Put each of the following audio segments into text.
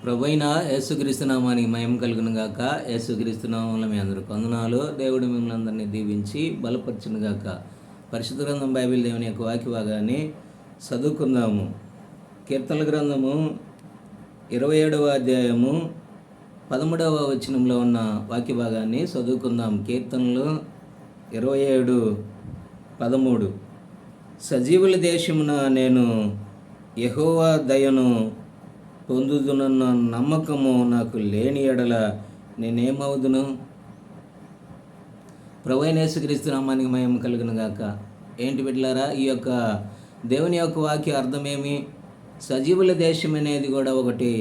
ప్రభువైన యేసుక్రీస్తు నామానికి మహిమ కలుగును గాక. యేసుక్రీస్తు నామములో మీ అందరికీ వందనాలు. దేవుడు మిమ్మల్ని అందరినీ దీవించి బలపరచును గాక. పరిశుద్ధ గ్రంథం బైబిల్ దేవుని యొక్క వాక్య భాగాన్ని చదువుకుందాము. కీర్తనల గ్రంథము 27వ అధ్యాయము 13వ వచనంలో ఉన్న వాక్య భాగాన్ని చదువుకుందాం. కీర్తనలు 27:13. సజీవుల దేశమున నేను యెహోవా దయను పొందుదునన్న నమ్మకము నాకు లేని ఎడల నేనేమవుదును? ప్రభువైన యేసుక్రీస్తు నామానికి మహిమ కలుగును గాక. ఏంటి బిడ్డలారా, ఈ యొక్క దేవుని యొక్క వాక్య అర్థమేమి? సజీవుల దేశం అనేది కూడా ఒకటి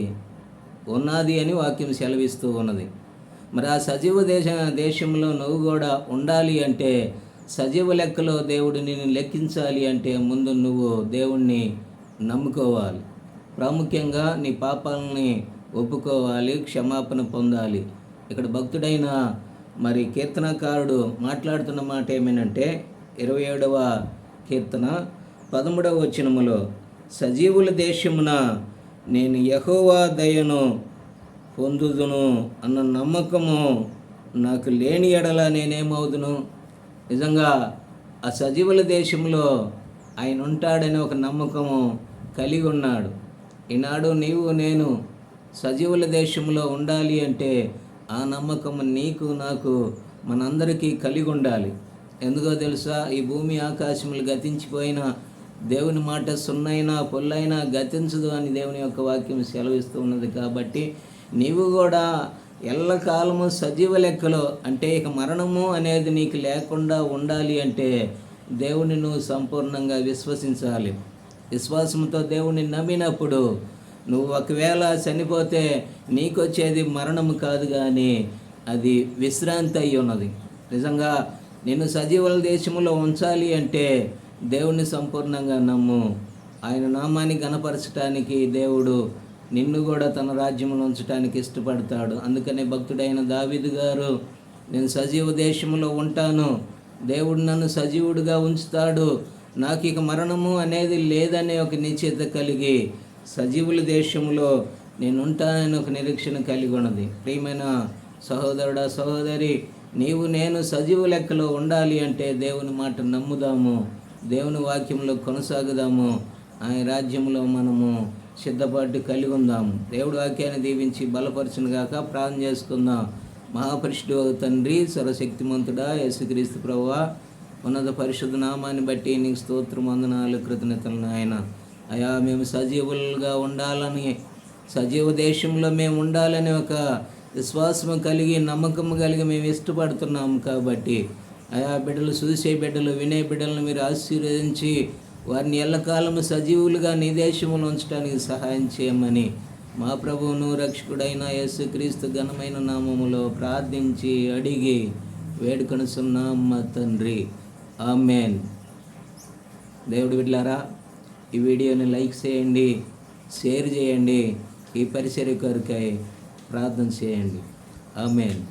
ఉన్నది అని వాక్యం సెలవిస్తూ ఉన్నది. మరి ఆ సజీవ దేశంలో నువ్వు కూడా ఉండాలి అంటే, సజీవ లెక్కలో దేవుడు నిన్ను లెక్కించాలి అంటే ముందు నువ్వు దేవుణ్ణి నమ్ముకోవాలి. ప్రాముఖ్యంగా నీ పాపాలని ఒప్పుకోవాలి, క్షమాపణ పొందాలి. ఇక్కడ భక్తుడైన మరి కీర్తనకారుడు మాట్లాడుతున్న మాట ఏమేనంటే 27వ కీర్తన 13వ వచనములో, సజీవుల దేశమున నేను యెహోవా దయను పొందుదును అన్న నమ్మకము నాకు లేని ఎడల నేనేమవుదును? నిజంగా ఆ సజీవుల దేశంలో ఆయన ఉంటాడని ఒక నమ్మకము కలిగి ఉన్నాడు. ఈనాడు నీవు నేను సజీవుల దేశంలో ఉండాలి అంటే ఆ నమ్మకం నీకు నాకు మనందరికీ కలిగి ఉండాలి. ఎందుకో తెలుసా? ఈ భూమి ఆకాశములు గతించిపోయిన దేవుని మాట సున్నైనా పొల్లైనా గతించదు అని దేవుని యొక్క వాక్యం సెలవిస్తూ ఉన్నది. కాబట్టి నీవు కూడా ఎల్లకాలము సజీవ లెక్కలో, అంటే ఇక మరణము అనేది నీకు లేకుండా ఉండాలి అంటే దేవుని నువ్వు సంపూర్ణంగా విశ్వసించాలి. విశ్వాసంతో దేవుణ్ణి నమ్మినప్పుడు నువ్వు ఒకవేళ చనిపోతే నీకు వచ్చేది మరణము కాదు, కానీ అది విశ్రాంతి అయి ఉన్నది. నిజంగా నిన్ను సజీవుల దేశంలో ఉంచాలి అంటే దేవుణ్ణి సంపూర్ణంగా నమ్ము. ఆయన నామాన్ని గణపరచడానికి దేవుడు నిన్ను కూడా తన రాజ్యంలో ఉంచడానికి ఇష్టపడతాడు. అందుకనే భక్తుడైన దావీదు గారు, నేను సజీవ దేశంలో ఉంటాను, దేవుడు నన్ను సజీవుడిగా ఉంచుతాడు, నాకు ఇక మరణము అనేది లేదనే ఒక నిశ్చయిత కలిగి సజీవుల దేశంలో నేను ఉంటానని ఒక నిరీక్షణ కలిగి ఉన్నది. ప్రియమైన సహోదరుడా, సహోదరి, నీవు నేను సజీవ లెక్కలో ఉండాలి అంటే దేవుని మాట నమ్ముదాము, దేవుని వాక్యంలో కొనసాగుదాము, ఆయన రాజ్యంలో మనము సిద్ధపాటు కలిగి ఉందాము. దేవుడి వాక్యాన్ని దీవించి బలపరచును గాక. ప్రార్థన చేసుకుందాం. మహాపరిశుద్ధుడైన తండ్రి, సర్వశక్తిమంతుడా, యేసుక్రీస్తు ప్రభువా, ఉన్నత పరిశుద్ధ నామాన్ని బట్టి నీకు స్తోత్రం, వందనాలు, కృతజ్ఞతలు నాయన. అయా, మేము సజీవులుగా ఉండాలని, సజీవ దేశంలో మేము ఉండాలని ఒక విశ్వాసము కలిగి నమ్మకము కలిగి మేము ఇష్టపడుతున్నాము. కాబట్టి అయా, బిడ్డలు చూసే బిడ్డలు వినే బిడ్డలను మీరు ఆశీర్వదించి వారిని ఎల్లకాలము సజీవులుగా నీ దేశంలో ఉంచడానికి సహాయం చేయమని మా ప్రభువును రక్షకుడైన యేసుక్రీస్తు ఘనమైన నామములో ప్రార్థించి అడిగి వేడుకొనుచున్నాం మా తండ్రి. ఆమేన్. దేవుడి బిడ్డలారా, ఈ వీడియోని లైక్ చేయండి, షేర్ చేయండి, ఈ పరిచర్య కొరకై ప్రార్థన చేయండి. ఆమేన్.